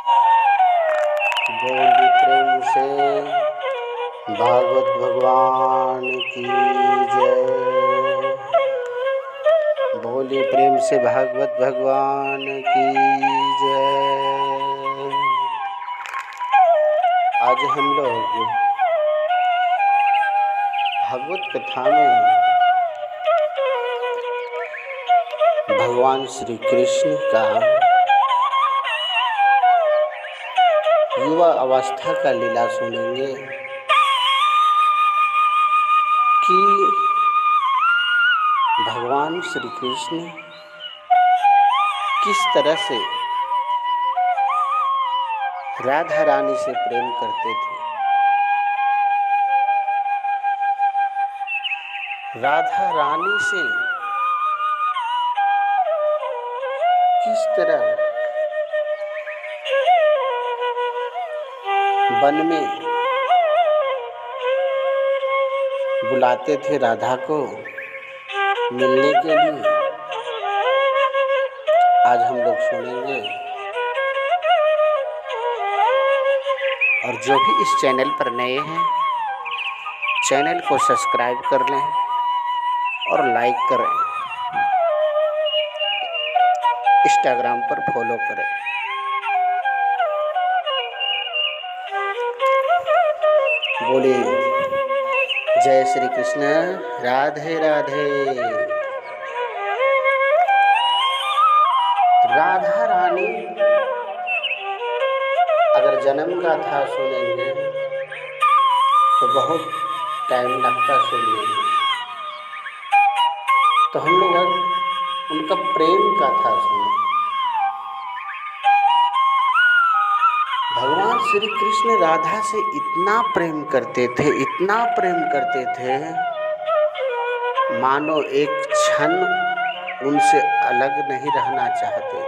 बोली प्रेम से भागवत भगवान की जय। बोली प्रेम से भागवत भगवान की जय। आज हम लोग भागवत कथा में भगवान श्री कृष्ण का युवा अवस्था का लीला सुनेंगे कि भगवान श्री कृष्ण किस तरह से राधा रानी से प्रेम करते थे। राधा रानी से किस तरह वन में बुलाते थे राधा को मिलने के लिए। आज हम लोग सुनेंगे। और जो भी इस चैनल पर नए हैं, चैनल को सब्सक्राइब कर लें और लाइक करें, इंस्टाग्राम पर फॉलो करें। बोले जय श्री कृष्ण, राधे राधे। राधा रानी अगर जन्म का था सुनेंगे तो बहुत टाइम लगता सुनने में। तो हम लोग उनका प्रेम का था सुने। भगवान श्री कृष्ण राधा से इतना प्रेम करते थे, इतना प्रेम करते थे, मानो एक क्षण उनसे अलग नहीं रहना चाहते थे।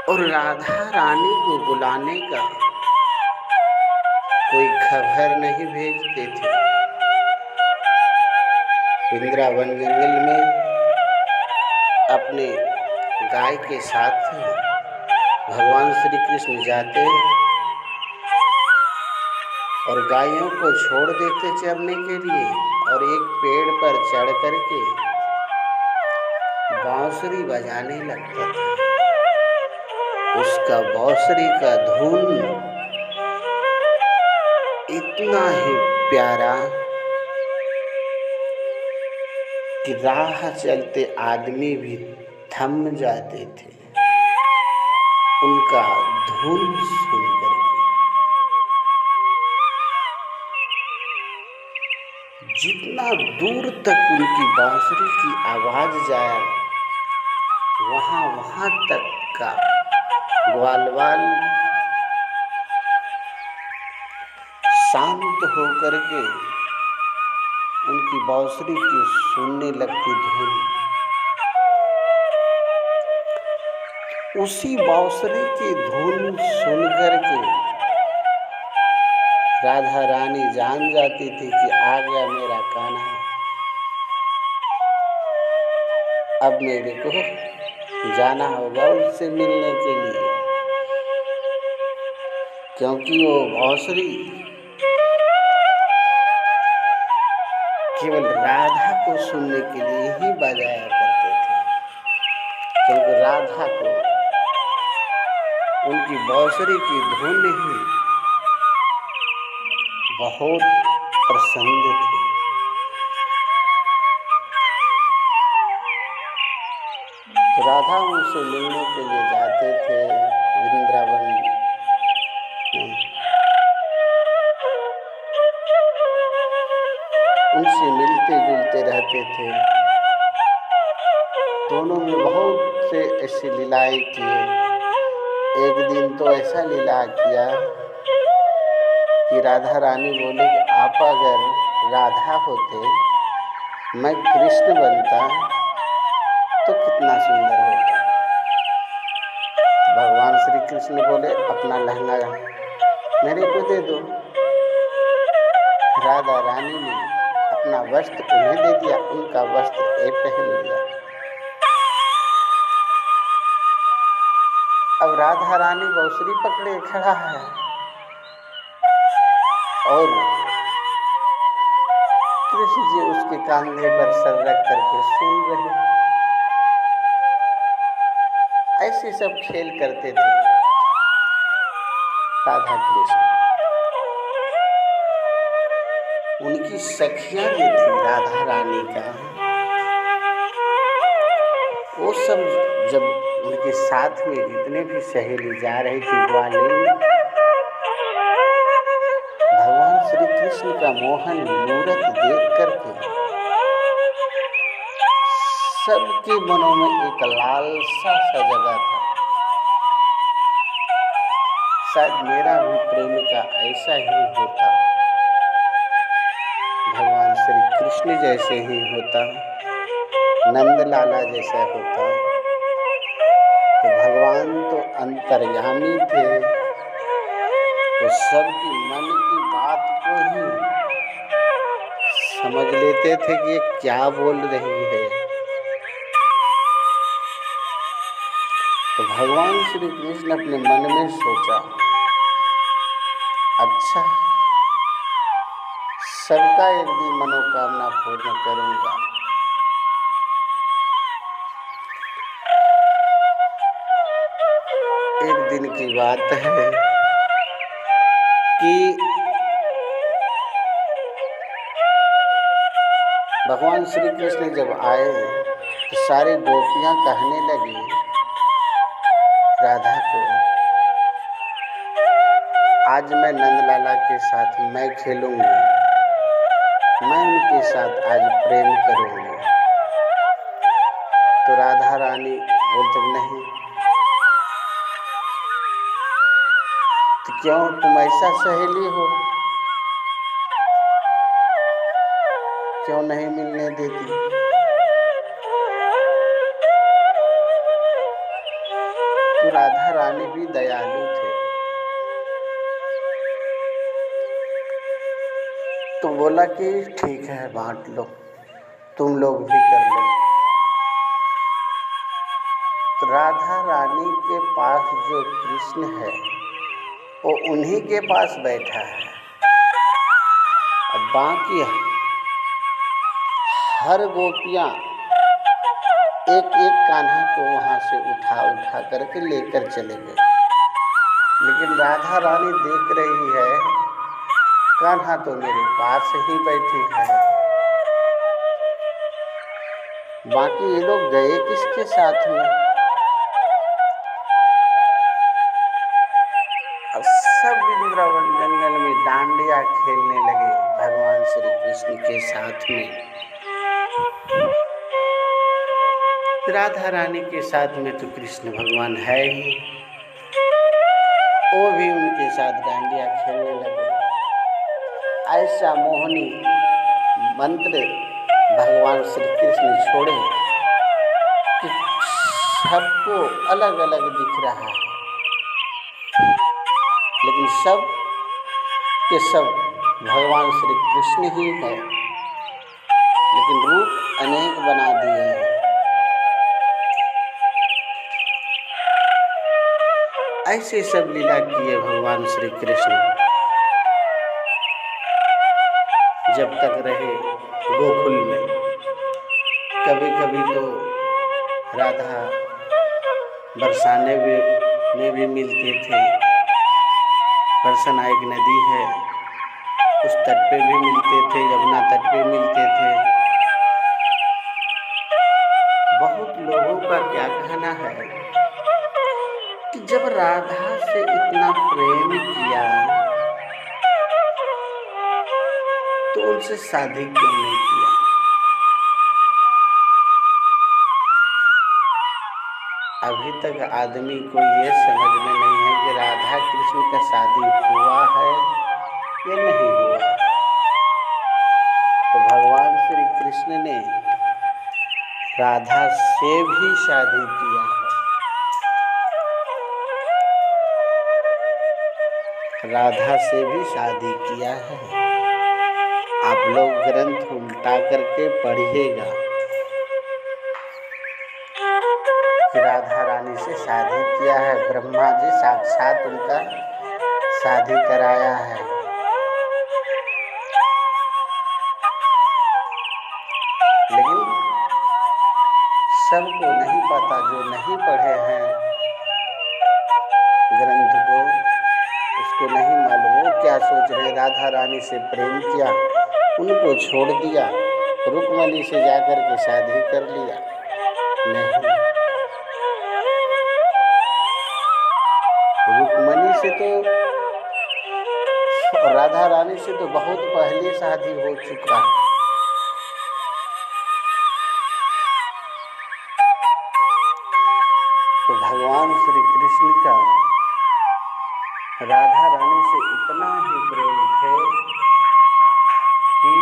और राधा रानी को बुलाने का कोई खबर नहीं भेजते थे। वृंदावन जंगल में अपने गाय के साथ भगवान श्री कृष्ण जाते और गायों को छोड़ देते चरने के लिए, और एक पेड़ पर चढ़ करके बांसुरी बजाने लगता था। उसका बांसुरी का धुन इतना ही प्यारा कि राह चलते आदमी भी थम जाते थे उनका धुन सुनकर के। जितना दूर तक उनकी बांसुरी की आवाज जाए, वहां तक का ग्वालवाल शांत होकर के उनकी बांसुरी की सुनने लगती धुन। उसी बांसुरी की धुन सुन करके राधा रानी जान जाती थी कि आ गया मेरा कान्हा, अब मेरे को जाना होगा उससे मिलने के लिए। क्योंकि वो बांसुरी केवल राधा को सुनने के लिए ही बजाया करते थे, क्योंकि राधा को उनकी बांसुरी की धुन ही बहुत पसंद थी। तो राधा उनसे मिलने के लिए जाते थे वृंदावन में। उनसे मिलते जुलते रहते थे। दोनों में बहुत से ऐसी लीलाएं किए। एक दिन तो ऐसा लीला किया कि राधा रानी बोले कि आप अगर राधा होते, मैं कृष्ण बनता तो कितना सुंदर होता। भगवान श्री कृष्ण बोले अपना लहंगा मेरे को दे दो। राधा रानी ने अपना वस्त्र उन्हें दे दिया, उनका वस्त्र पहन लिया। राधा रानी बांसुरी पकड़े खड़ा है और कृष्ण जी उसके कंधे पर सर रख करके सुन रहे। ऐसे सब खेल करते थे राधा कृष्ण। उनकी सखियां जो थी राधा रानी का, वो सब जब उनके साथ में जितने भी सहेली जा रही थी ग्वालियर, भगवान श्री कृष्ण का मोहन मूरत देख करके सबके मनों में एक लालसा सा जगा था। शायद मेरा भी प्रेमिका ऐसा ही होता, भगवान श्री कृष्ण जैसे ही होता, नंद लाला जैसा होता। तो भगवान तो अंतर्यामी थे, तो सबकी मन की बात को ही समझ लेते थे कि ये क्या बोल रही है। तो भगवान श्री कृष्ण अपने मन में सोचा, अच्छा सबका एक दिन मनोकामना पूर्ण करूंगा। एक दिन की बात है कि भगवान श्री कृष्ण जब आए तो सारी गोपियां कहने लगी राधा को, आज मैं नंदलाला के साथ मैं खेलूंगी, मैं उनके साथ आज प्रेम करूंगी। तो राधा रानी बोलते नहीं, तो क्यों तुम ऐसा सहेली हो, क्यों नहीं मिलने देती। तो राधा रानी भी दयालु थे, तो बोला कि ठीक है बांट लो, तुम लोग भी कर लो। तो राधा रानी के पास जो कृष्ण है वो उन्हीं के पास बैठा है, अब बाकी हर गोपियां एक एक कान्हा को वहां से उठा उठा करके लेकर चले गए। लेकिन राधा रानी देख रही है कान्हा तो मेरे पास ही बैठी है, बाकी ये लोग गए किसके साथ में। अब सब वृंदावन जंगल में डांडिया खेलने लगे भगवान श्री कृष्ण के साथ में। राधा रानी के साथ में तो कृष्ण भगवान है ही, वो भी उनके साथ डांडिया खेलने लगे। ऐसा मोहनी मंत्र भगवान श्री कृष्ण छोड़े कि सबको अलग अलग दिख रहा है, लेकिन सब के सब भगवान श्री कृष्ण ही है, लेकिन रूप अनेक बना दिए हैं। ऐसे सब लीला किए भगवान श्री कृष्ण जब तक रहे गोकुल में। कभी कभी तो राधा बरसाने में भी मिलते थे। बरसाना एक नदी है, उस तट पे भी मिलते थे, यमुना तट पे मिलते थे। बहुत लोगों का क्या कहना है कि जब राधा से इतना प्रेम किया तो उनसे शादी क्यों नहीं किया। अभी तक आदमी को ये समझ में नहीं है कि राधा कृष्ण का शादी हुआ है या नहीं हुआ। तो भगवान श्री कृष्ण ने राधा से भी शादी किया है। राधा से भी शादी किया है। आप लोग ग्रंथ उल्टा करके पढ़िएगा। राधा रानी से शादी किया है। ब्रह्मा जी साक्षात उनका शादी कराया है। लेकिन सबको नहीं पता, जो नहीं पढ़े हैं ग्रंथ को, उसको नहीं मालूम। वो क्या सोच रहे, राधा रानी से प्रेम किया, उनको छोड़ दिया, रुक्मणी से जाकर के शादी कर लिया। नहीं, रुक्मणी से तो और राधा रानी से तो बहुत पहले शादी हो चुका है। तो भगवान श्री कृष्ण का राधा रानी से इतना ही प्रेम थे कि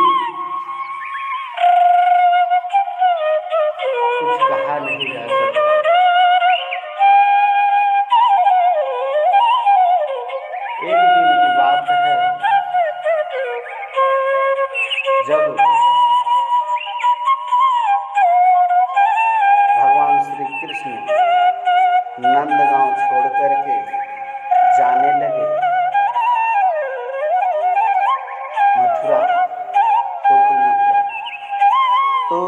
कुछ कहा नहीं जा सकता। एक दिन की बात है, जब भगवान श्री कृष्ण नंदगांव छोड़ करके जाने लगे मथुरा, गोकुल मथुरा, तो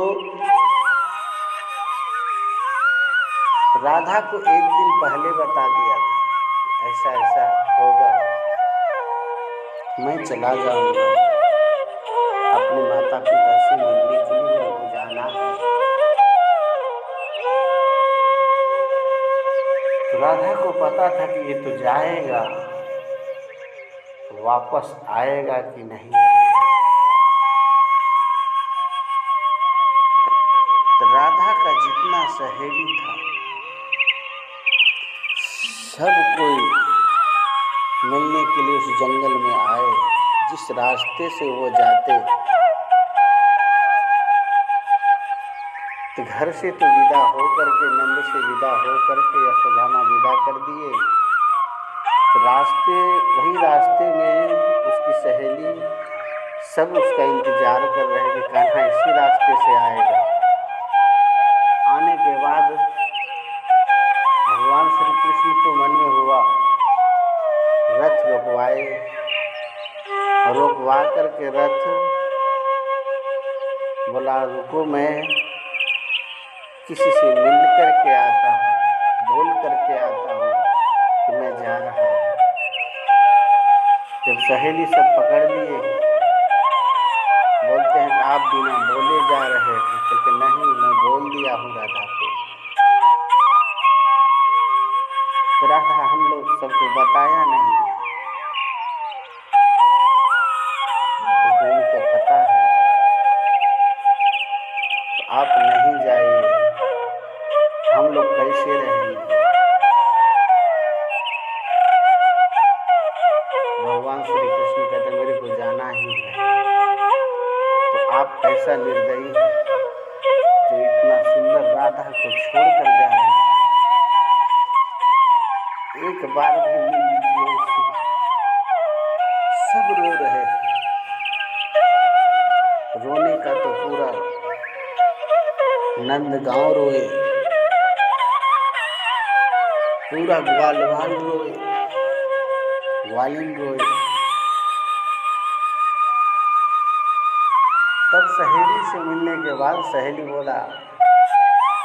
राधा को एक दिन पहले बता दिया था ऐसा ऐसा होगा, मैं चला जाऊंगा अपने माता पिता से मिलने के लिए, मेरे को जाना है। तो राधा को पता था कि ये तो जाएगा, वापस आएगा कि नहीं आएगा। तो राधा का जितना सहेली था, सब कोई मिलने के लिए उस जंगल में आए। जिस रास्ते से वो जाते, तो घर से तो विदा हो करके, नंद से विदा हो करके यशोदामा विदा कर दिए। तो वही रास्ते में उसकी सहेली सब उसका इंतजार कर रहे हैं कि कान्हा इसी रास्ते से आएगा। आने के बाद भगवान श्री कृष्ण को मन में हुआ, रथ रोकवाए, रोकवा करके रथ बोला रुको, मैं किसी से मिल करके आता हूँ, बोल करके आता हूँ कि मैं जा रहा हूँ। जब सहेली सब पकड़ लिए, बोलते हैं कि आप बिना बोले जा रहे हैं, क्योंकि नहीं, मैं बोल दिया हूँ राधा को। तो राधा हम लोग सबको बताया नहीं, तो उनको पता है, तो आप नहीं जाइए, हम लोग कैसे रहेंगे। भगवान श्री कृष्ण कहते मेरे को जाना ही है। तो आप कैसा निर्दयी है जो इतना सुंदर राधा को छोड़कर जा रहे हैं। एक बार भी मिल लीजिए उससे। सब रो रहे हैं, रोने का तो पूरा नंदगांव रोए, पूरा ग्वालवाल रोए, ग्वालिन रोए। तब सहेली से मिलने के बाद सहेली बोला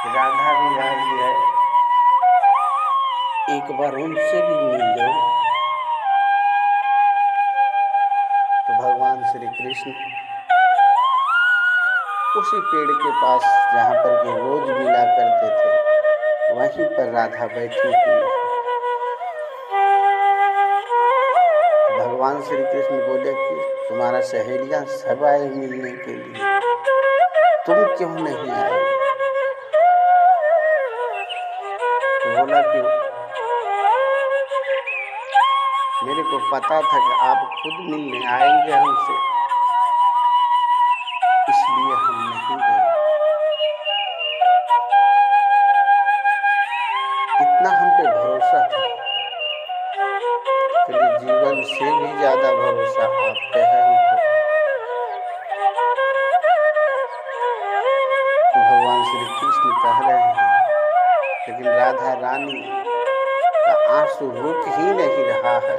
राधा भी आ गई है, एक बार उनसे भी मिल लो। तो भगवान श्री कृष्ण उसी पेड़ के पास जहाँ पर के रोज मिला करते थे, वहीं पर राधा बैठी हुई है। भगवान श्री कृष्ण बोले कि तुम्हारा सहेलियां सब आए मिलने के लिए, तुम क्यों नहीं आए। तो बोला कि मेरे को पता था कि आप खुद मिलने आएंगे हमसे, इसलिए हम नहीं गए। इतना हम पे भरोसा था, तेरे जीवन से भी ज्यादा भरोसा आप पे है हमको। तो भगवान श्री कृष्ण कह रहे हैं लेकिन राधा रानी का आंसू रुक ही नहीं रहा है।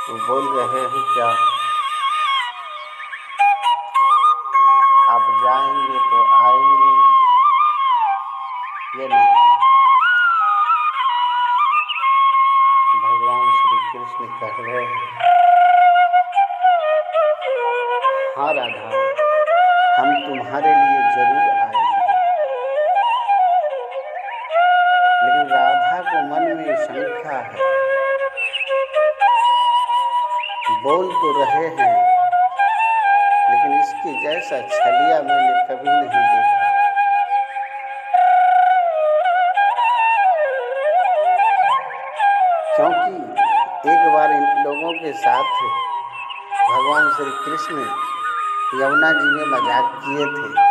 वो बोल रहे हैं क्या, आप जाएंगे तो आएंगे या नहीं। भगवान श्री कृष्ण कह रहे हैं, हाँ राधा, हम तुम्हारे लिए जरूर आएंगे। लेकिन राधा को मन में शंका है, बोल तो रहे हैं लेकिन इसके जैसा छलिया मैंने कभी नहीं देखा। क्योंकि एक बार इन लोगों के साथ भगवान श्री कृष्ण यमुना जी में मजाक किए थे।